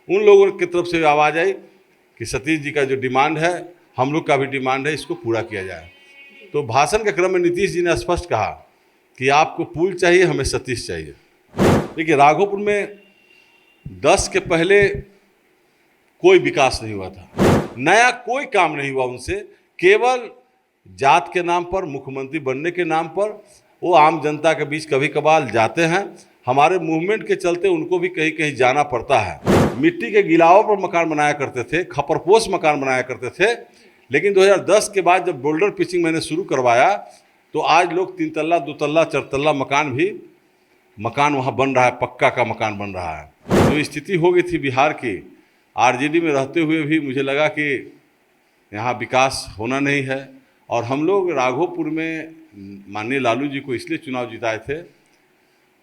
उन लोगों की तरफ से आवाज़ आई कि सतीश जी का जो डिमांड है, हम लोग का भी डिमांड है, इसको पूरा किया जाए। तो भाषण के क्रम में नीतीश जी ने स्पष्ट कहा कि आपको पुल चाहिए, हमें सतीश चाहिए। देखिए, राघोपुर में 10 के पहले कोई विकास नहीं हुआ था, नया कोई काम नहीं हुआ उनसे। केवल जात के नाम पर, मुख्यमंत्री बनने के नाम पर वो आम जनता के बीच कभी कभार जाते हैं। हमारे मूवमेंट के चलते उनको भी कहीं कहीं जाना पड़ता है। मिट्टी के गिलावों पर मकान बनाया करते थे, खपरपोश मकान बनाया करते थे। लेकिन 2010 के बाद जब बोल्डर पिचिंग मैंने शुरू करवाया तो आज लोग 3 तल्ला 2 तल्ला 4 तल्ला मकान वहाँ बन रहा है, पक्का का मकान बन रहा है। जो स्थिति हो गई थी बिहार की, आरजेडी में रहते हुए भी मुझे लगा कि यहाँ विकास होना नहीं है। और हम लोग राघोपुर में माननीय लालू जी को इसलिए चुनाव जिताए थे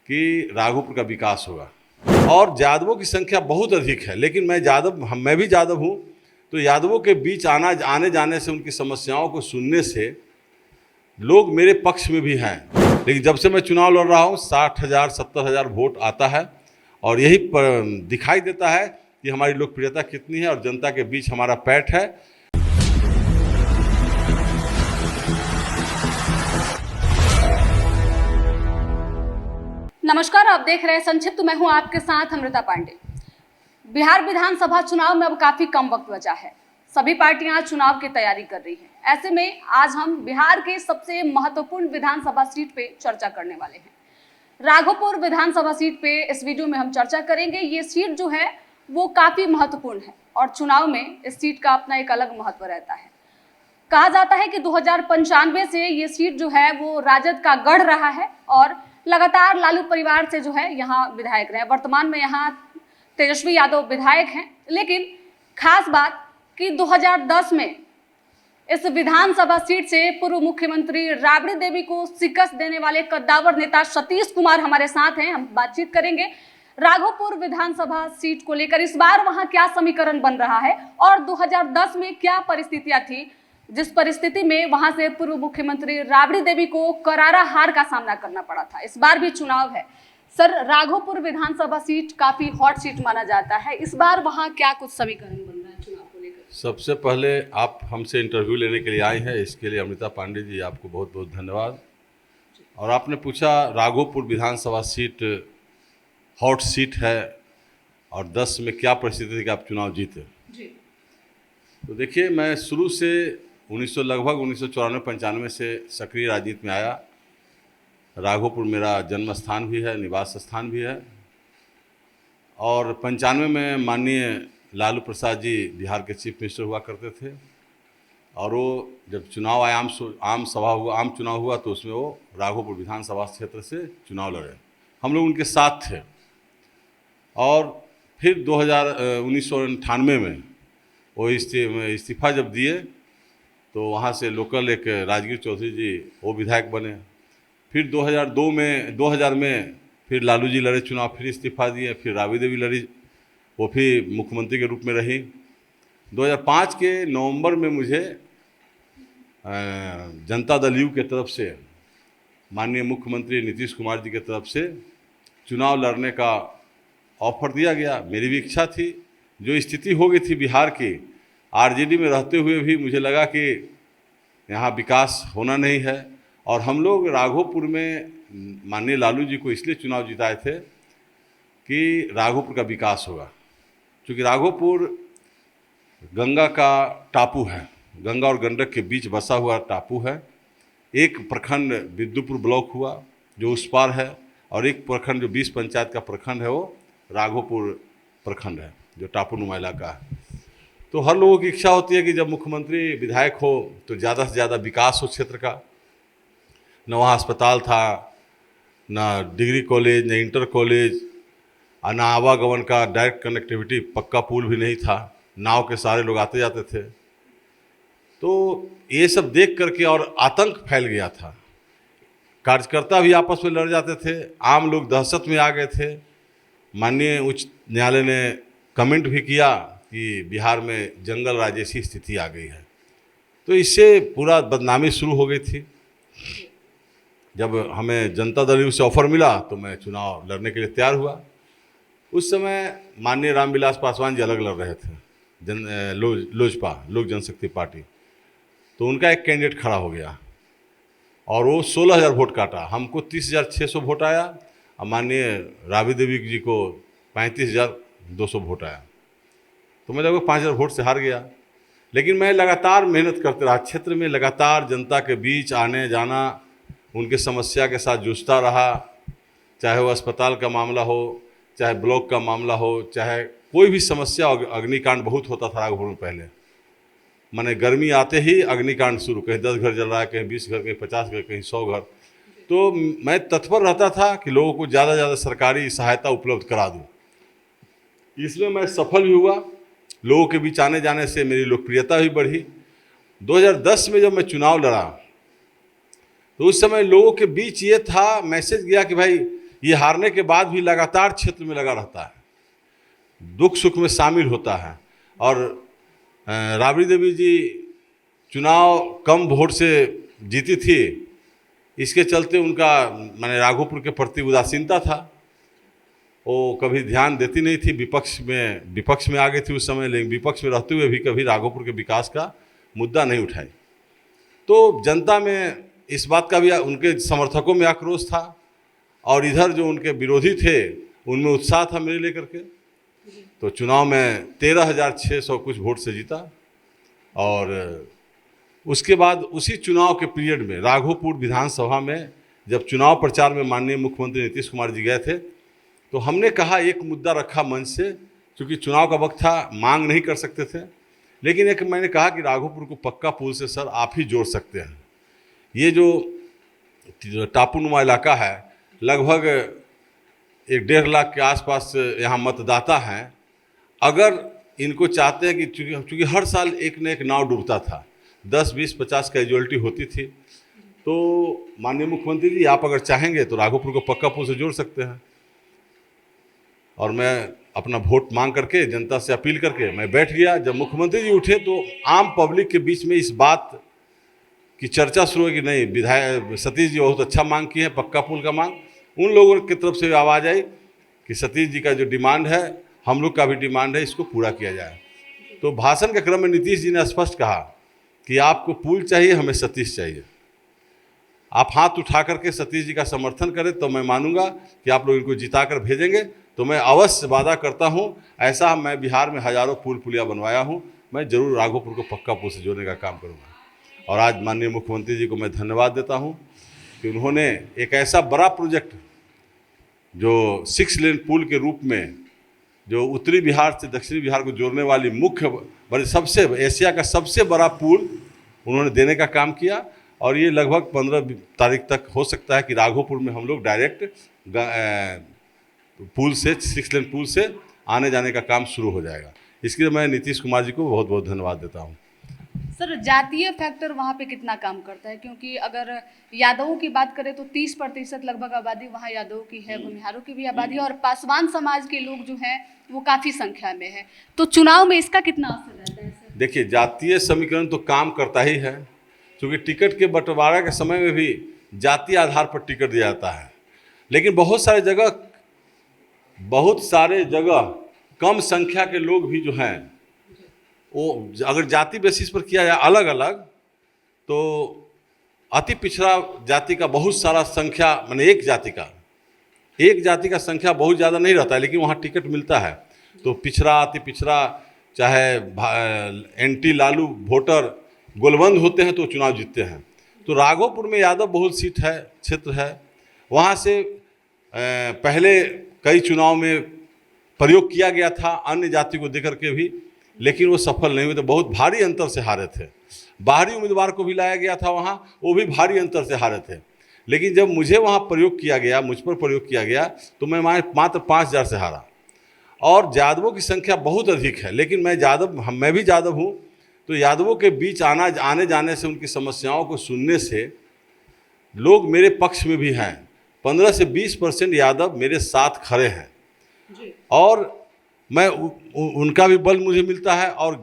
कि राघोपुर का विकास होगा। और यादवों की संख्या बहुत अधिक है, लेकिन मैं भी यादव हूँ, तो यादवों के बीच आने जाने से, उनकी समस्याओं को सुनने से लोग मेरे पक्ष में भी हैं। लेकिन जब से मैं चुनाव लड़ रहा हूँ 60,000 70,000 वोट आता है और यही दिखाई देता है कि हमारी लोकप्रियता कितनी है और जनता के बीच हमारा पैठ है। नमस्कार, आप देख रहे हैं संक्षिप्त। मैं हूं आपके साथ अमृता पांडे। बिहार विधानसभा चुनाव में अब काफी कम वक्त बचा है। सभी पार्टियां चुनाव की तैयारी कर रही हैं। ऐसे में आज हम बिहार के सबसे महत्वपूर्ण विधानसभा सीट पे चर्चा करने वाले हैं। राघोपुर विधानसभा सीट पे इस वीडियो में हम चर्चा करेंगे। ये सीट जो है वो काफी महत्वपूर्ण है और चुनाव में इस सीट का अपना एक अलग महत्व रहता है। कहा जाता है कि 2095 से ये सीट जो है वो राजद का गढ़ रहा है और लगातार लालू परिवार से जो है यहाँ विधायक रहे। वर्तमान में यहाँ तेजस्वी यादव विधायक हैं, लेकिन खास बात कि 2010 में इस विधानसभा सीट से पूर्व मुख्यमंत्री राबड़ी देवी को शिकस्त देने वाले कद्दावर नेता सतीश कुमार हमारे साथ हैं। हम बातचीत करेंगे राघोपुर विधानसभा सीट को लेकर। इस बार वहां क्या समीकरण बन रहा है और 2010 में क्या परिस्थितियां थी, जिस परिस्थिति में वहां से पूर्व मुख्यमंत्री राबड़ी देवी को करारा हार का सामना करना पड़ा था। इस बार भी चुनाव है। सर, राघोपुर विधानसभा सीट काफी हॉट सीट माना जाता है। इस बार वहां क्या कुछ समीकरण बन रहा है चुनाव को लेकर? सबसे पहले आप हमसे इंटरव्यू लेने के लिए आए हैं, इसके लिए अमृता पांडे जी आपको बहुत बहुत धन्यवाद। और आपने पूछा राघोपुर विधानसभा सीट हॉट सीट है और 10 में क्या परिस्थिति थी कि आप चुनाव जीते। तो देखिए, मैं शुरू से लगभग 1994-95 से सक्रिय राजनीति में आया। राघोपुर मेरा जन्म स्थान भी है, निवास स्थान भी है। और 95 में माननीय लालू प्रसाद जी बिहार के चीफ मिनिस्टर हुआ करते थे और वो जब चुनाव आया, आम चुनाव हुआ तो उसमें वो राघोपुर विधानसभा क्षेत्र से चुनाव लड़े। हम लोग उनके साथ थे। और फिर 1998 में वो इस्तीफा जब दिए तो वहाँ से लोकल एक राजगीर चौधरी जी वो विधायक बने। फिर 2000 में फिर लालू जी लड़े चुनाव, फिर इस्तीफा दिए। फिर राबड़ी देवी लड़ी, वो फिर मुख्यमंत्री के रूप में रही। 2005 के नवंबर में मुझे जनता दल यू के तरफ से माननीय मुख्यमंत्री नीतीश कुमार जी के तरफ से चुनाव लड़ने का ऑफर दिया गया। मेरी भी इच्छा थी। जो स्थिति हो गई थी बिहार की, आरजेडी में रहते हुए भी मुझे लगा कि यहाँ विकास होना नहीं है। और हम लोग राघोपुर में माननीय लालू जी को इसलिए चुनाव जिताए थे कि राघोपुर का विकास होगा। क्योंकि राघोपुर गंगा का टापू है, गंगा और गंडक के बीच बसा हुआ टापू है। एक प्रखंड विद्युपुर ब्लॉक हुआ जो उस पार है, और एक प्रखंड जो 20 पंचायत का प्रखंड है वो राघोपुर प्रखंड है जो टापू नुमा इलाका है। तो हर लोगों की इच्छा होती है कि जब मुख्यमंत्री विधायक हो तो ज़्यादा से ज़्यादा विकास हो क्षेत्र का। न वहाँ अस्पताल था, न डिग्री कॉलेज, न इंटर कॉलेज, न आवागमन का डायरेक्ट कनेक्टिविटी, पक्का पुल भी नहीं था, नाव के सारे लोग आते जाते थे। तो ये सब देख करके और आतंक फैल गया था। कार्यकर्ता भी आपस में लड़ जाते थे, आम लोग दहशत में आ गए थे। माननीय उच्च न्यायालय ने कमेंट भी किया कि बिहार में जंगल राज जैसी स्थिति आ गई है। तो इससे पूरा बदनामी शुरू हो गई थी। जब हमें जनता दल से ऑफर मिला तो मैं चुनाव लड़ने के लिए तैयार हुआ। उस समय माननीय रामविलास पासवान जी अलग लड़ रहे थे, लोजपा लोक जनशक्ति पार्टी। तो उनका एक कैंडिडेट खड़ा हो गया और वो 16,000 वोट काटा। हमको 30,600 वोट आया और माननीय राबड़ी देवी जी को 35,200 वोट आया। तो मैं लगभग 5,000 वोट से हार गया। लेकिन मैं लगातार मेहनत करते रहा, क्षेत्र में लगातार जनता के बीच आने जाना, उनके समस्या के साथ जूझता रहा, चाहे वो अस्पताल का मामला हो, चाहे ब्लॉक का मामला हो, चाहे कोई भी समस्या। अग्निकांड बहुत होता था राघोपुर में पहले, माने गर्मी आते ही अग्निकांड शुरू, कहीं 10 घर जल रहा है, कहीं 20 घर, कहीं 50 घर, कहीं 100 घर। तो मैं तत्पर रहता था कि लोगों को ज़्यादा से ज़्यादा सरकारी सहायता उपलब्ध करा दूँ। इसमें मैं सफल भी हुआ। लोगों के बीच आने जाने से मेरी लोकप्रियता भी बढ़ी। 2010 में जब मैं चुनाव लड़ा तो उस समय लोगों के बीच ये था, मैसेज गया कि भाई ये हारने के बाद भी लगातार क्षेत्र में लगा रहता है, दुख सुख में शामिल होता है। और राबड़ी देवी जी चुनाव कम वोट से जीती थी, इसके चलते उनका माने राघोपुर के प्रति उदासीनता था। वो कभी ध्यान देती नहीं थी, विपक्ष में आ गई थी उस समय, लेकिन विपक्ष में रहते हुए भी कभी राघोपुर के विकास का मुद्दा नहीं उठाई। तो जनता में इस बात का भी, उनके समर्थकों में आक्रोश था और इधर जो उनके विरोधी थे उनमें उत्साह था मेरे लेकर के। तो चुनाव में 13,600 कुछ वोट से जीता। और उसके बाद उसी चुनाव के पीरियड में राघोपुर विधानसभा में जब चुनाव प्रचार में माननीय मुख्यमंत्री नीतीश कुमार जी गए थे, तो हमने कहा, एक मुद्दा रखा मंच से, क्योंकि चुनाव का वक्त था, मांग नहीं कर सकते थे, लेकिन एक मैंने कहा कि राघोपुर को पक्का पुल से सर आप ही जोड़ सकते हैं। ये जो टापूनुमा इलाका है, लगभग 1.5 लाख के आसपास यहाँ मतदाता हैं। अगर इनको चाहते हैं कि चूँकि हर साल एक न एक नाव डूबता था, 10, 20, 50 कैजुअलिटी होती थी, तो माननीय मुख्यमंत्री जी आप अगर चाहेंगे तो राघोपुर को पक्का पुल से जोड़ सकते हैं। और मैं अपना वोट मांग करके, जनता से अपील करके मैं बैठ गया। जब मुख्यमंत्री जी उठे तो आम पब्लिक के बीच में इस बात की चर्चा शुरू हुई कि नहीं, विधायक सतीश जी बहुत अच्छा मांग किए हैं, पक्का पुल का मांग। उन लोगों की तरफ से आवाज़ आई कि सतीश जी का जो डिमांड है, हम लोग का भी डिमांड है, इसको पूरा किया जाए। तो भाषण के क्रम में नीतीश जी ने स्पष्ट कहा कि आपको पुल चाहिए, हमें सतीश चाहिए। आप हाथ उठा करके सतीश जी का समर्थन करें तो मैं मानूंगा कि आप लोग इनको जिता कर भेजेंगे। तो मैं अवश्य वादा करता हूं, ऐसा मैं बिहार में हज़ारों पुल पुलिया बनवाया हूं, मैं जरूर राघोपुर को पक्का पुल से जोड़ने का काम करूंगा। और आज माननीय मुख्यमंत्री जी को मैं धन्यवाद देता हूं कि उन्होंने एक ऐसा बड़ा प्रोजेक्ट जो 6 लेन पुल के रूप में, जो उत्तरी बिहार से दक्षिणी बिहार को जोड़ने वाली सबसे एशिया का सबसे बड़ा पुल उन्होंने देने का काम किया। और ये लगभग 15 तारीख तक हो सकता है कि राघोपुर में हम लोग डायरेक्ट पुल से, 6 लेन पुल से आने जाने का काम शुरू हो जाएगा। इसके लिए मैं नीतीश कुमार जी को बहुत बहुत धन्यवाद देता हूँ। सर, जातीय फैक्टर वहाँ पे कितना काम करता है? क्योंकि अगर यादवों की बात करें तो 30% लगभग आबादी वहाँ यादवों की है, भूमिहारों की भी आबादी है, और पासवान समाज के लोग जो हैं वो काफ़ी संख्या में है। तो चुनाव में इसका कितना असर रहता है सर? देखिए, जातीय समीकरण तो काम करता ही है, क्योंकि टिकट के बंटवारा के समय में भी जातीय आधार पर टिकट दिया जाता है। लेकिन बहुत सारे जगह कम संख्या के लोग भी जो हैं, वो अगर जाति बेसिस पर किया जाए अलग अलग, तो अति पिछड़ा जाति का बहुत सारा संख्या, माने एक जाति का संख्या बहुत ज़्यादा नहीं रहता है, लेकिन वहाँ टिकट मिलता है। तो पिछड़ा, अति पिछड़ा, चाहे एंटी लालू वोटर गोलबंद होते हैं तो चुनाव जीतते हैं। तो राघोपुर में यादव बहुल सीट है, क्षेत्र है। वहाँ से पहले कई चुनाव में प्रयोग किया गया था अन्य जाति को देकर के भी, लेकिन वो सफल नहीं हुए, तो बहुत भारी अंतर से हारे थे। बाहरी उम्मीदवार को भी लाया गया था वहाँ, वो भी भारी अंतर से हारे थे। लेकिन जब मुझ पर प्रयोग किया गया तो मैं मात्र 5,000 से हारा। और यादवों की संख्या बहुत अधिक है, लेकिन मैं भी यादव हूँ। तो यादवों के बीच आने जाने से, उनकी समस्याओं को सुनने से लोग मेरे पक्ष में भी हैं। 15 से 20% यादव मेरे साथ खड़े हैं और मैं उनका भी बल मुझे मिलता है। और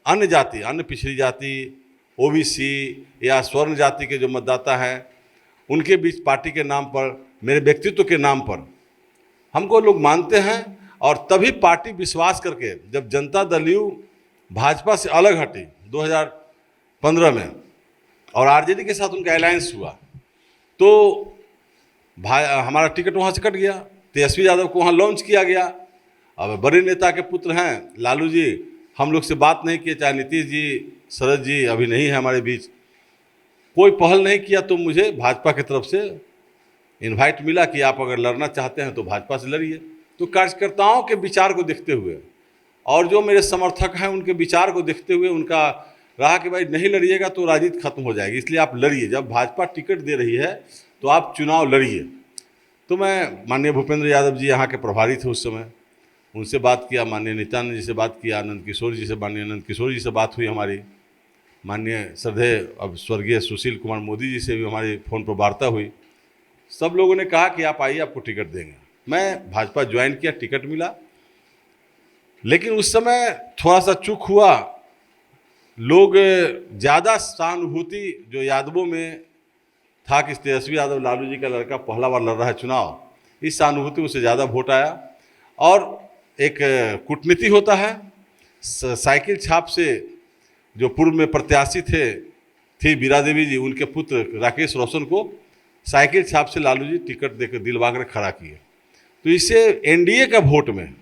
अन्य पिछड़ी जाति, ओबीसी या स्वर्ण जाति के जो मतदाता हैं, उनके बीच पार्टी के नाम पर, मेरे व्यक्तित्व के नाम पर हमको लोग मानते हैं और तभी पार्टी विश्वास करके जब जनता दल यू भाजपा से अलग हटी 2015 में और आरजेडी के साथ उनका अलायंस हुआ, तो हमारा टिकट वहाँ से कट गया, तेजस्वी यादव को वहाँ लॉन्च किया गया। अब बड़े नेता के पुत्र हैं लालू जी, हम लोग से बात नहीं किए, चाहे नीतीश जी, शरद जी अभी नहीं है हमारे बीच, कोई पहल नहीं किया। तो मुझे भाजपा की तरफ से इनवाइट मिला कि आप अगर लड़ना चाहते हैं तो भाजपा से लड़िए। तो कार्यकर्ताओं के विचार को देखते हुए और जो मेरे समर्थक हैं उनके विचार को देखते हुए उनका रहा कि भाई नहीं लड़िएगा तो राजनीति खत्म हो जाएगी, इसलिए आप लड़िए, जब भाजपा टिकट दे रही है तो आप चुनाव लड़िए। तो मैं माननीय भूपेंद्र यादव जी यहाँ के प्रभारी थे उस समय, उनसे बात किया, माननीय नित्यानंद जी से बात किया, आनंद किशोर जी से, माननीय आनंद किशोर जी से बात हुई हमारी, माननीय श्रद्धेय अब स्वर्गीय सुशील कुमार मोदी जी से भी हमारी फ़ोन पर वार्ता हुई। सब लोगों ने कहा कि आप आइए, आपको टिकट देंगे। मैं भाजपा ज्वाइन किया, टिकट मिला, लेकिन उस समय थोड़ा सा चूक हुआ। लोग ज़्यादा सहानुभूति जो यादवों में था कि तेजस्वी यादव लालू जी का लड़का पहला बार लड़ रहा है चुनाव, इस सहानुभूति उससे ज़्यादा वोट आया। और एक कूटनीति होता है, साइकिल छाप से जो पूर्व में प्रत्याशी थी बीरा देवी जी, उनके पुत्र राकेश रोशन को साइकिल छाप से लालू जी टिकट देकर दिलवा कर खड़ा किए। तो इससे एनडीए का वोट में,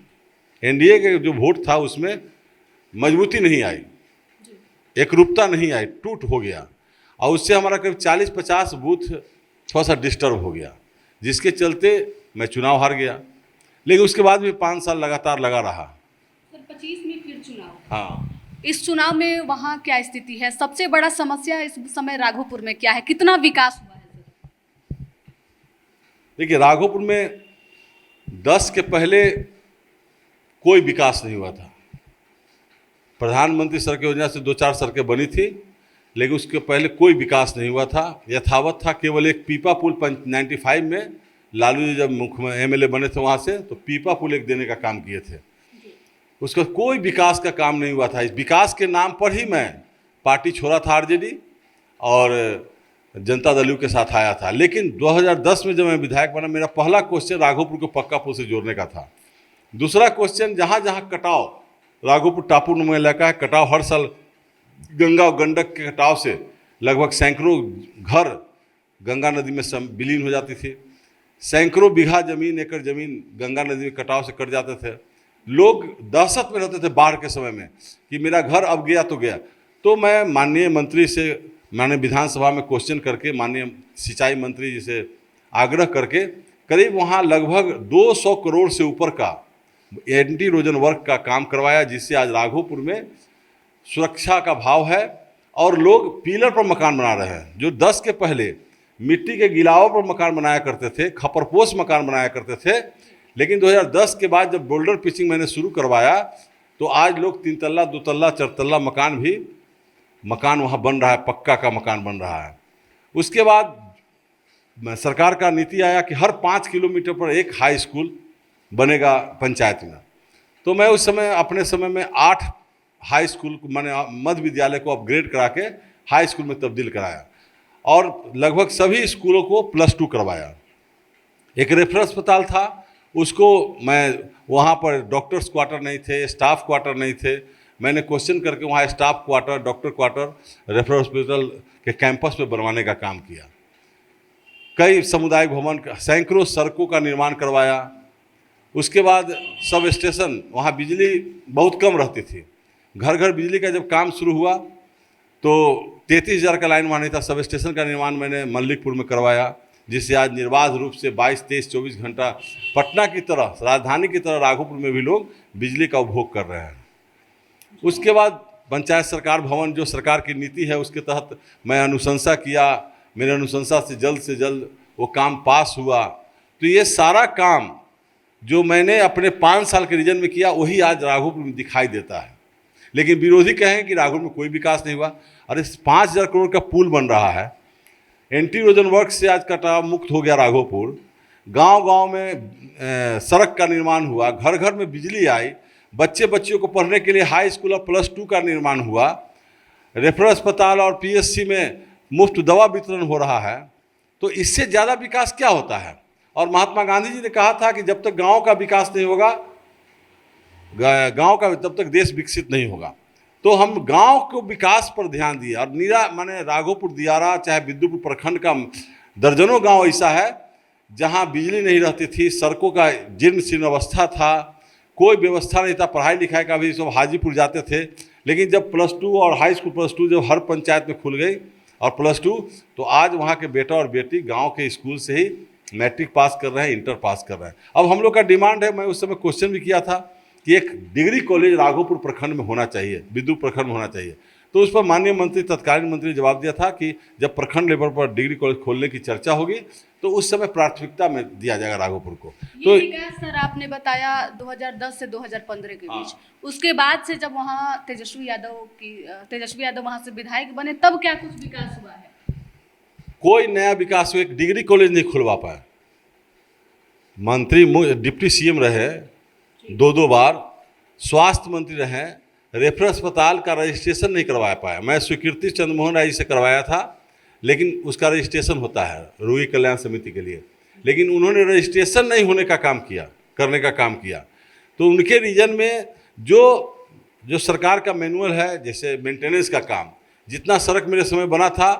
एनडीए का जो वोट था उसमें मजबूती नहीं आई, एकरूपता नहीं आई, टूट हो गया, और उससे हमारा करीब 40-50 बूथ थोड़ा सा डिस्टर्ब हो गया, जिसके चलते मैं चुनाव हार गया। लेकिन उसके बाद भी 5 साल लगातार लगा रहा। सर 25 में फिर चुनाव, हाँ, इस चुनाव में वहाँ क्या स्थिति है? सबसे बड़ा समस्या इस समय राघोपुर में क्या है? कितना विकास हुआ है सर? देखिए राघोपुर में 10 के पहले कोई विकास नहीं हुआ था। प्रधानमंत्री सड़क योजना से 2-4 सड़कें बनी थी, लेकिन उसके पहले कोई विकास नहीं हुआ था, यथावत था। केवल एक पीपा पुल 95 में लालू जी जब मुख्य एमएलए बने थे वहाँ से, तो पीपा पुल एक देने का काम किए थे, उसका कोई विकास का काम नहीं हुआ था। इस विकास के नाम पर ही मैं पार्टी छोड़ा था आरजेडी और जनता दल यू के साथ आया था। लेकिन 2010 में जब मैं विधायक बना, मेरा पहला क्वेश्चन राघोपुर को पक्का पुल से जोड़ने का था। दूसरा क्वेश्चन, जहाँ जहाँ कटाव, राघोपुर टापू नुमा इलाका है, कटाव हर साल गंगा और गंडक के कटाव से लगभग सैकड़ों घर गंगा नदी में विलीन हो जाती थी, सैकड़ों बीघा जमीन, एकड़ जमीन गंगा नदी में कटाव से कट जाते थे। लोग दहशत में रहते थे बाढ़ के समय में कि मेरा घर अब गया तो गया। तो मैं माननीय मंत्री से, मैंने विधानसभा में क्वेश्चन करके माननीय सिंचाई मंत्री जी से आग्रह करके करीब वहाँ लगभग 200 करोड़ से ऊपर का एंटी इरोजन वर्क का काम करवाया, जिससे आज राघोपुर में सुरक्षा का भाव है और लोग पिलर पर मकान बना रहे हैं। जो 10 के पहले मिट्टी के गिलावों पर मकान बनाया करते थे, खपरपोश मकान बनाया करते थे, लेकिन 2010 के बाद जब बोल्डर पिचिंग मैंने शुरू करवाया तो आज लोग 3 तल्ला 2 तल्ला 4 तल्ला मकान वहाँ बन रहा है, पक्का का मकान बन रहा है। उसके बाद सरकार का नीति आया कि हर 5 किलोमीटर पर एक हाई स्कूल बनेगा पंचायत में। तो मैं उस समय, अपने समय में 8 हाई स्कूल मैंने मध्य विद्यालय को अपग्रेड करा के हाई स्कूल में तब्दील कराया और लगभग सभी स्कूलों को +2 करवाया। एक रेफरल अस्पताल था, उसको मैं, वहाँ पर डॉक्टर्स क्वार्टर नहीं थे, स्टाफ क्वार्टर नहीं थे, मैंने क्वेश्चन करके वहाँ staff quarter, doctor quarter referral hospital के कैंपस में बनवाने का काम किया। कई सामुदायिक भवन, सैकड़ों सड़कों का निर्माण करवाया। उसके बाद सब स्टेशन, वहाँ बिजली बहुत कम रहती थी, घर घर बिजली का जब काम शुरू हुआ तो 33,000 का लाइन वहाँ नहीं था। सब स्टेशन का निर्माण मैंने मल्लिकपुर में करवाया, जिससे आज निर्बाध रूप से 22, 23, 24 घंटा पटना की तरह, राजधानी की तरह राघोपुर में भी लोग बिजली का उपभोग कर रहे हैं। उसके बाद पंचायत सरकार भवन, जो सरकार की नीति है उसके तहत मैं अनुशंसा किया, मेरे अनुशंसा से जल्द वो काम पास हुआ। तो ये सारा काम जो मैंने अपने 5 साल के रीजन में किया वही आज राघोपुर में दिखाई देता है। लेकिन विरोधी कहें कि राघोपुर में कोई विकास नहीं हुआ। अरे 5,000 करोड़ का पुल बन रहा है, एंटी इरोजन वर्क से आज कटाव मुक्त हो गया राघोपुर, गांव-गांव में सड़क का निर्माण हुआ, घर घर में बिजली आई, बच्चियों को पढ़ने के लिए हाई स्कूल और +2 का निर्माण हुआ, रेफरल अस्पताल और पीएचसी में मुफ्त दवा वितरण हो रहा है। तो इससे ज़्यादा विकास क्या होता है? और महात्मा गांधी जी ने कहा था कि जब तक गांव का विकास नहीं होगा गांव का तब तक देश विकसित नहीं होगा। तो हम गांव को विकास पर ध्यान दिए और माने राघोपुर दियारा चाहे विद्युपुर प्रखंड का दर्जनों गांव ऐसा है जहां बिजली नहीं रहती थी, सड़कों का जीर्ण शीर्ण अवस्था था, कोई व्यवस्था नहीं था, पढ़ाई लिखाई का भी सब हाजीपुर जाते थे। लेकिन जब +2 और हाई स्कूल +2 जब हर पंचायत में खुल गई और +2, तो आज वहाँ के बेटा और बेटी गांव के स्कूल से ही मैट्रिक पास कर रहे हैं, इंटर पास कर रहे हैं। अब हम लोग का डिमांड है, मैं उस समय क्वेश्चन भी किया था कि एक डिग्री कॉलेज राघोपुर प्रखंड में होना चाहिए, विद्युत प्रखंड में होना चाहिए। तो उस पर माननीय मंत्री, तत्कालीन मंत्री ने जवाब दिया था कि जब प्रखंड लेवल पर डिग्री कॉलेज खोलने की चर्चा होगी तो उस समय प्राथमिकता में दिया जाएगा राघोपुर को। तो विकास सर आपने बताया 2010 से 2015 के बीच, उसके बाद से जब वहाँ तेजस्वी यादव वहाँ से विधायक बने, तब क्या कुछ विकास हुआ है? कोई नया विकास हुआ, एक डिग्री कॉलेज नहीं खुलवा पाया। मंत्री डिप्टी सीएम रहे 2 बार, स्वास्थ्य मंत्री रहे, रेफरल अस्पताल का रजिस्ट्रेशन नहीं करवा पाया। मैं स्वीकृति चंद्रमोहन राय जी से करवाया था, लेकिन उसका रजिस्ट्रेशन होता है रोगी कल्याण समिति के लिए, लेकिन उन्होंने रजिस्ट्रेशन नहीं होने का काम किया, करने का काम किया। तो उनके रीजन में जो सरकार का मैनुअल है, जैसे मेंटेनेंस का काम, जितना सड़क मेरे समय बना था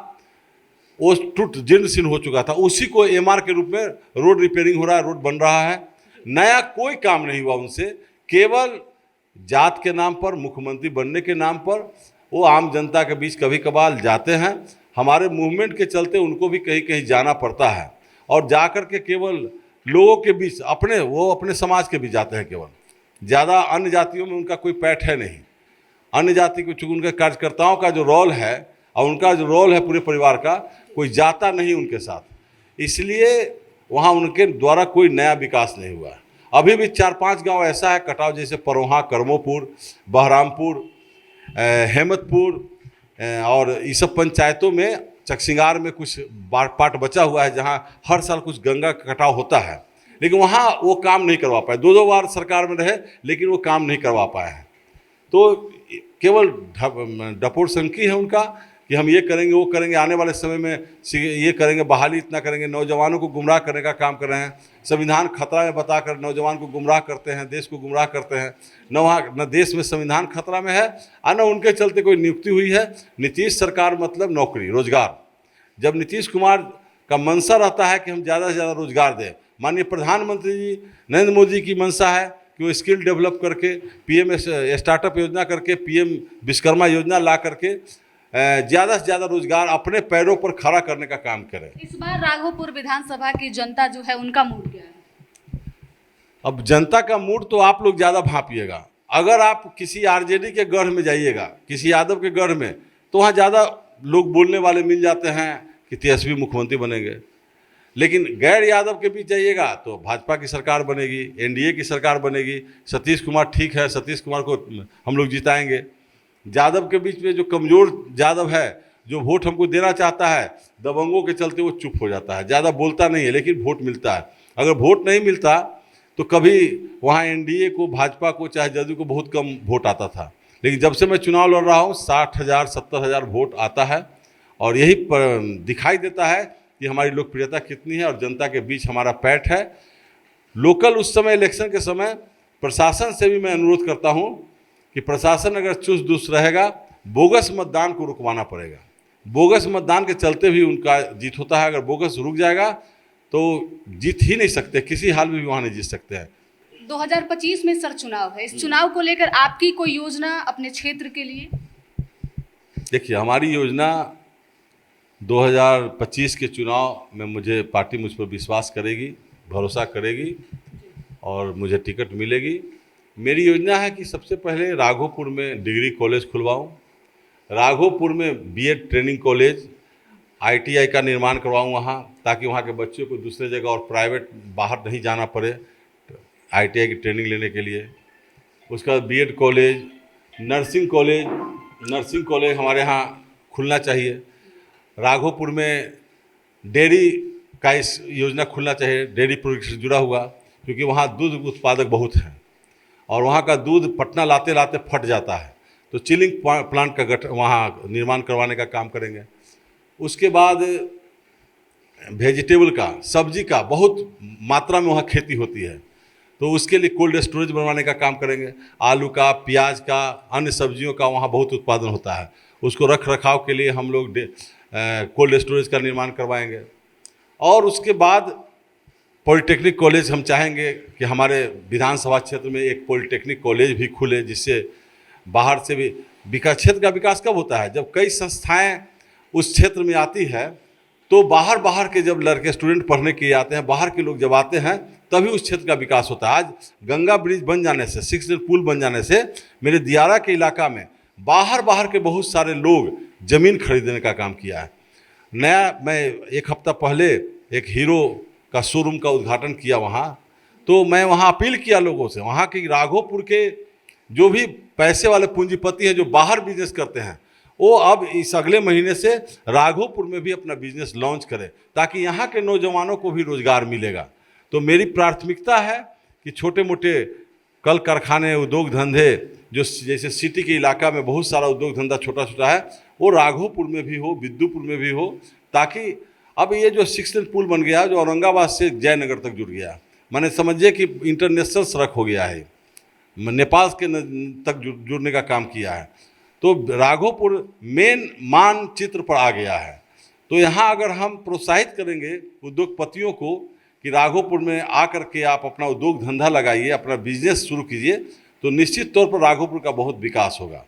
वो टूट जीर्ण शीर्ण हो चुका था, उसी को एमआर के रूप में रोड रिपेयरिंग हो रहा है, रोड बन रहा है। नया कोई काम नहीं हुआ उनसे, केवल जात के नाम पर, मुख्यमंत्री बनने के नाम पर वो आम जनता के बीच कभी कभार जाते हैं। हमारे मूवमेंट के चलते उनको भी कहीं कहीं जाना पड़ता है और जाकर के केवल लोगों के बीच अपने समाज के बीच जाते हैं केवल। ज़्यादा अन्य जातियों में उनका कोई पैठ है नहीं। अन्य जाति को चूँकि उनके कार्यकर्ताओं का जो रोल है और उनका जो रोल है पूरे परिवार का, कोई जाता नहीं उनके साथ, इसलिए वहाँ उनके द्वारा कोई नया विकास नहीं हुआ। अभी भी 4-5 गांव ऐसा है कटाव, जैसे परोहा, करमोपुर, बहरामपुर, हेमतपुर और ये सब पंचायतों में, चकसिंगार में कुछ पार्ट बचा हुआ है जहां हर साल कुछ गंगा का कटाव होता है, लेकिन वहां वो काम नहीं करवा पाए। 2 बार सरकार में रहे लेकिन वो काम नहीं करवा पाए हैं। तो केवल डपोर संकी है उनका कि हम ये करेंगे वो करेंगे, आने वाले समय में ये करेंगे, बहाली इतना करेंगे, नौजवानों को गुमराह करने का काम कर रहे हैं। संविधान खतरा में बताकर नौजवान को गुमराह करते हैं, देश को गुमराह करते हैं। न देश में संविधान खतरा में है और न उनके चलते कोई नियुक्ति हुई है। नीतीश सरकार मतलब नौकरी, रोजगार। जब नीतीश कुमार का मंशा रहता है कि हम ज़्यादा से ज़्यादा रोजगार दें, माननीय प्रधानमंत्री जी नरेंद्र मोदी की मंशा है कि वो स्किल डेवलप करके, PM स्टार्टअप योजना करके, PM विश्वकर्मा योजना ला करके ज़्यादा से ज़्यादा रोजगार अपने पैरों पर खड़ा करने का काम करें। इस बार राघोपुर विधानसभा की जनता जो है उनका मूड क्या है? अब जनता का मूड तो आप लोग ज़्यादा भांपिएगा। अगर आप किसी RJD के गढ़ में जाइएगा, किसी यादव के गढ़ में, तो वहाँ ज़्यादा लोग बोलने वाले मिल जाते हैं कि तेजस्वी मुख्यमंत्री बनेंगे। लेकिन गैर यादव के बीच जाइएगा तो भाजपा की सरकार बनेगी, NDA की सरकार बनेगी, सतीश कुमार ठीक है, सतीश कुमार को हम लोग जिताएंगे। यादव के बीच में जो कमज़ोर यादव है, जो वोट हमको देना चाहता है, दबंगों के चलते वो चुप हो जाता है, ज़्यादा बोलता नहीं है, लेकिन वोट मिलता है। अगर वोट नहीं मिलता तो कभी वहाँ NDA को, भाजपा को, चाहे जदयू को बहुत कम वोट आता था। लेकिन जब से मैं चुनाव लड़ रहा हूँ 60,000 70,000 वोट आता है और यही दिखाई देता है कि हमारी लोकप्रियता कितनी है और जनता के बीच हमारा पैठ है। लोकल उस समय इलेक्शन के समय प्रशासन से भी मैं अनुरोध करता हूँ कि प्रशासन अगर चुस्त दुरुस्त रहेगा, बोगस मतदान को रुकवाना पड़ेगा। बोगस मतदान के चलते भी उनका जीत होता है। अगर बोगस रुक जाएगा तो जीत ही नहीं सकते, किसी हाल में भी वहाँ नहीं जीत सकते हैं। 2025 में सर चुनाव है, इस चुनाव को लेकर आपकी कोई योजना अपने क्षेत्र के लिए? देखिए, हमारी योजना 2025 के चुनाव में मुझे पार्टी मुझ पर विश्वास करेगी, भरोसा करेगी और मुझे टिकट मिलेगी। मेरी योजना है कि सबसे पहले राघोपुर में डिग्री कॉलेज खुलवाऊं, राघोपुर में BEd ट्रेनिंग कॉलेज, ITI का निर्माण करवाऊं वहाँ, ताकि वहाँ के बच्चों को दूसरे जगह और प्राइवेट बाहर नहीं जाना पड़े ITI की ट्रेनिंग लेने के लिए। उसका BEd कॉलेज, नर्सिंग कॉलेज हमारे यहाँ खुलना चाहिए। राघोपुर में डेयरी का इस योजना खुलना चाहिए, डेयरी प्रोडक्ट से जुड़ा हुआ, क्योंकि वहाँ दूध उत्पादक बहुत हैं और वहाँ का दूध पटना लाते लाते फट जाता है। तो चिलिंग प्लांट का वहाँ निर्माण करवाने का काम करेंगे। उसके बाद वेजिटेबल का, सब्जी का बहुत मात्रा में वहाँ खेती होती है, तो उसके लिए कोल्ड स्टोरेज बनवाने का काम करेंगे। आलू का, प्याज का, अन्य सब्जियों का वहाँ बहुत उत्पादन होता है, उसको रख रखाव के लिए हम लोग कोल्ड स्टोरेज का निर्माण करवाएंगे। और उसके बाद पॉलिटेक्निक कॉलेज हम चाहेंगे कि हमारे विधानसभा क्षेत्र में एक पॉलिटेक्निक कॉलेज भी खुले, जिससे बाहर से भी क्षेत्र का विकास कब होता है, जब कई संस्थाएं उस क्षेत्र में आती है, तो बाहर के जब लड़के स्टूडेंट पढ़ने के लिए आते हैं, बाहर के लोग जब आते हैं, तभी उस क्षेत्र का विकास होता है। आज गंगा ब्रिज बन जाने से, 6 लेन पुल बन जाने से मेरे दियारा के इलाका में बाहर के बहुत सारे लोग ज़मीन खरीदने का काम किया है। नया मैं एक हफ्ता पहले एक हीरो का शोरूम का उद्घाटन किया वहाँ, तो मैं वहाँ अपील किया लोगों से, वहाँ के राघोपुर के जो भी पैसे वाले पूंजीपति हैं जो बाहर बिजनेस करते हैं, वो अब इस अगले महीने से राघोपुर में भी अपना बिजनेस लॉन्च करें, ताकि यहाँ के नौजवानों को भी रोजगार मिलेगा। तो मेरी प्राथमिकता है कि छोटे मोटे कल कारखाने, उद्योग धंधे, जो जैसे सिटी के इलाका में बहुत सारा उद्योग धंधा छोटा छोटा है, वो राघोपुर में भी हो, विद्युपुर में भी हो, ताकि अब ये जो 6 लेन पुल बन गया, जो औरंगाबाद से जयनगर तक जुड़ गया, माने समझिए कि इंटरनेशनल सड़क हो गया है, नेपाल के तक जुड़ने का काम किया है। तो राघोपुर मेन मानचित्र पर आ गया है। तो यहाँ अगर हम प्रोत्साहित करेंगे उद्योगपतियों को कि राघोपुर में आकर के आप अपना उद्योग धंधा लगाइए, अपना बिजनेस शुरू कीजिए, तो निश्चित तौर पर राघोपुर का बहुत विकास होगा।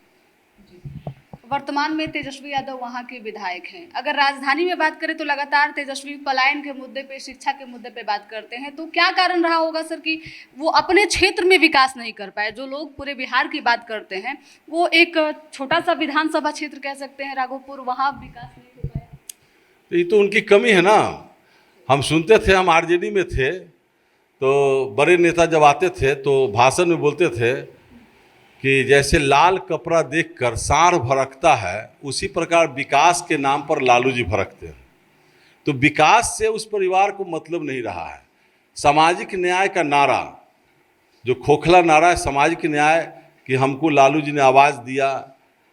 वर्तमान में तेजस्वी यादव वहाँ के विधायक हैं। अगर राजधानी में बात करें तो लगातार तेजस्वी पलायन के मुद्दे पे, शिक्षा के मुद्दे पे बात करते हैं, तो क्या कारण रहा होगा सर कि वो अपने क्षेत्र में विकास नहीं कर पाए? जो लोग पूरे बिहार की बात करते हैं, वो एक छोटा सा विधानसभा क्षेत्र कह सकते हैं राघोपुर, वहाँ विकास नहीं हो पाया। ये तो उनकी कमी है ना। हम सुनते थे, हम आरजेडी में थे, तो बड़े नेता जब आते थे तो भाषण में बोलते थे कि जैसे लाल कपड़ा देखकर सांड भड़कता है, उसी प्रकार विकास के नाम पर लालू जी भड़कते हैं। तो विकास से उस परिवार को मतलब नहीं रहा है। सामाजिक न्याय का नारा, जो खोखला नारा है सामाजिक न्याय, कि हमको लालू जी ने आवाज़ दिया।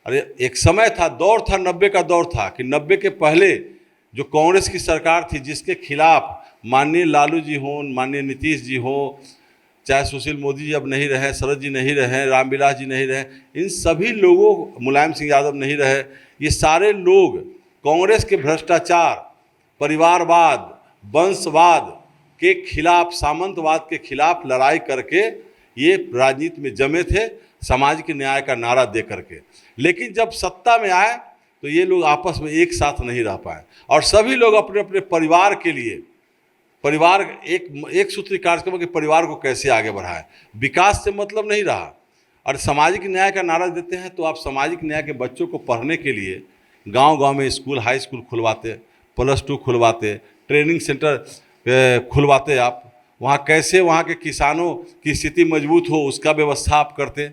अरे एक समय था, दौर था, 90 का दौर था, कि 90 के पहले जो कांग्रेस की सरकार थी, जिसके खिलाफ माननीय लालू जी हों, माननीय नीतीश जी हों, चाहे सुशील मोदी जी अब नहीं रहे, शरद जी नहीं रहे, रामविलास जी नहीं रहे, इन सभी लोगों, मुलायम सिंह यादव नहीं रहे, ये सारे लोग कांग्रेस के भ्रष्टाचार, परिवारवाद, वंशवाद के खिलाफ, सामंतवाद के खिलाफ लड़ाई करके ये राजनीति में जमे थे, सामाजिक न्याय का नारा दे करके। लेकिन जब सत्ता में आए तो ये लोग आपस में एक साथ नहीं रह पाए, और सभी लोग अपने अपने परिवार के लिए, परिवार एक सूत्री कार्यक्रम के परिवार को कैसे आगे बढ़ाए, विकास से मतलब नहीं रहा। और सामाजिक न्याय का नारा देते हैं तो आप सामाजिक न्याय के बच्चों को पढ़ने के लिए गांव-गांव में स्कूल, हाई स्कूल खुलवाते, +2 खुलवाते, ट्रेनिंग सेंटर खुलवाते, आप वहाँ कैसे वहाँ के किसानों की स्थिति मजबूत हो उसका व्यवस्था आप करते।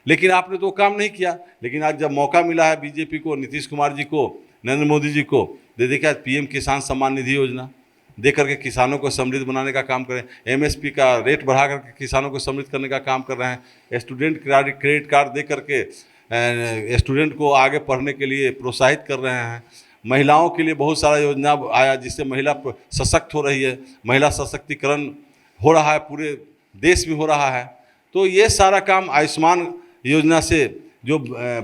लेकिन आपने तो काम नहीं किया। लेकिन आज जब मौका मिला है बीजेपी को, नीतीश कुमार जी को, नरेंद्र मोदी जी को, देखिए आज PM किसान सम्मान निधि योजना दे करके किसानों को समृद्ध बनाने का काम करें, MSP का रेट बढ़ा करके किसानों को समृद्ध करने का काम कर रहे हैं, स्टूडेंट क्रेडिट कार्ड दे करके स्टूडेंट को आगे पढ़ने के लिए प्रोत्साहित कर रहे हैं। महिलाओं के लिए बहुत सारा योजना आया जिससे महिला सशक्त हो रही है, महिला सशक्तिकरण हो रहा है, पूरे देश में हो रहा है। तो ये सारा काम आयुष्मान योजना से जो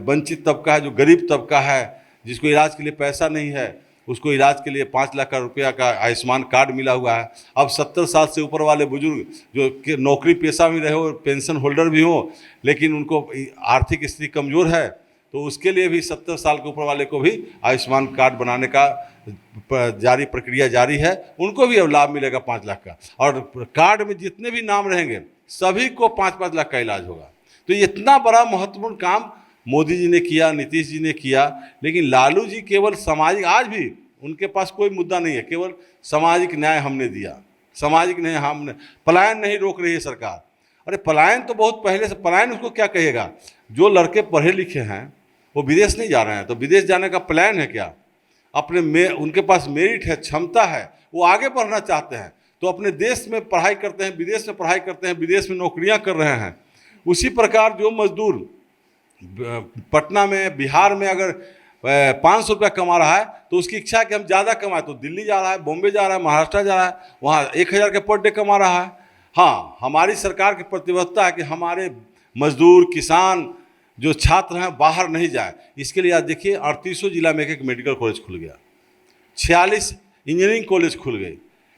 वंचित तबका है, जो गरीब तबका है, जिसको इलाज के लिए पैसा नहीं है, उसको इलाज के लिए 5 लाख रुपया का आयुष्मान कार्ड मिला हुआ है। अब 70 साल से ऊपर वाले बुजुर्ग जो नौकरी पेशा में रहे हो, पेंशन होल्डर भी हो, लेकिन उनको आर्थिक स्थिति कमज़ोर है, तो उसके लिए भी 70 साल के ऊपर वाले को भी आयुष्मान कार्ड बनाने का प्रक्रिया जारी है। उनको भी अब लाभ मिलेगा 5 लाख का, और कार्ड में जितने भी नाम रहेंगे सभी को 5-5 लाख का इलाज होगा। तो इतना बड़ा महत्वपूर्ण काम मोदी जी ने किया, नीतीश जी ने किया। लेकिन लालू जी केवल सामाजिक, आज भी उनके पास कोई मुद्दा नहीं है, केवल सामाजिक न्याय हमने दिया, सामाजिक न्याय हमने, पलायन नहीं रोक रही है सरकार। अरे पलायन तो बहुत पहले से, पलायन उसको क्या कहेगा? जो लड़के पढ़े लिखे हैं वो विदेश नहीं जा रहे हैं, तो विदेश जाने का प्लान है क्या? उनके पास मेरिट है, क्षमता है, वो आगे बढ़ना चाहते हैं, तो अपने देश में पढ़ाई करते हैं, विदेश में पढ़ाई करते हैं, विदेश में नौकरियां कर रहे हैं। उसी प्रकार जो मजदूर पटना में, बिहार में अगर 500 रुपया कमा रहा है तो उसकी इच्छा है कि हम ज़्यादा कमाएं, तो दिल्ली जा रहा है, बॉम्बे जा रहा है, महाराष्ट्र जा रहा है, वहाँ 1000 के पर डे कमा रहा है। हाँ, हमारी सरकार की प्रतिबद्धता है कि हमारे मजदूर, किसान, जो छात्र हैं बाहर नहीं जाए। इसके लिए आज देखिए 38 जिला में एक मेडिकल कॉलेज खुल गया, 46 इंजीनियरिंग कॉलेज खुल गए,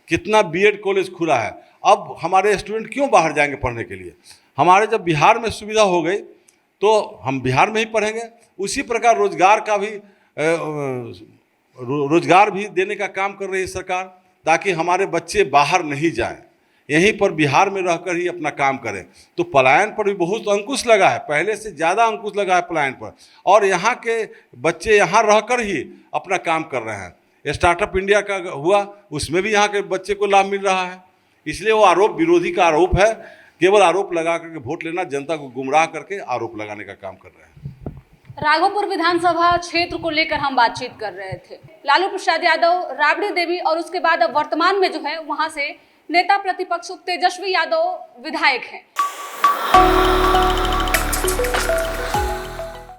कितना बीएड कॉलेज खुला है। अब हमारे स्टूडेंट क्यों बाहर जाएंगे पढ़ने के लिए? हमारे जब बिहार में सुविधा हो गई तो हम बिहार में ही पढ़ेंगे। उसी प्रकार रोजगार भी देने का काम कर रही है सरकार, ताकि हमारे बच्चे बाहर नहीं जाएं, यहीं पर बिहार में रहकर ही अपना काम करें। तो पलायन पर भी बहुत अंकुश लगा है, पहले से ज़्यादा अंकुश लगा है पलायन पर, और यहाँ के बच्चे यहाँ रहकर ही अपना काम कर रहे हैं। स्टार्टअप इंडिया का हुआ, उसमें भी यहाँ के बच्चे को लाभ मिल रहा है। इसलिए वो आरोप विरोधी का आरोप है, केवल आरोप लगा करके वोट लेना, जनता को गुमराह करके आरोप लगाने का काम कर रहे हैं। राघोपुर विधानसभा क्षेत्र को लेकर हम बातचीत कर रहे थे। लालू प्रसाद यादव, राबड़ी देवी और उसके बाद अब वर्तमान में जो है वहां से नेता प्रतिपक्ष तेजस्वी यादव विधायक हैं।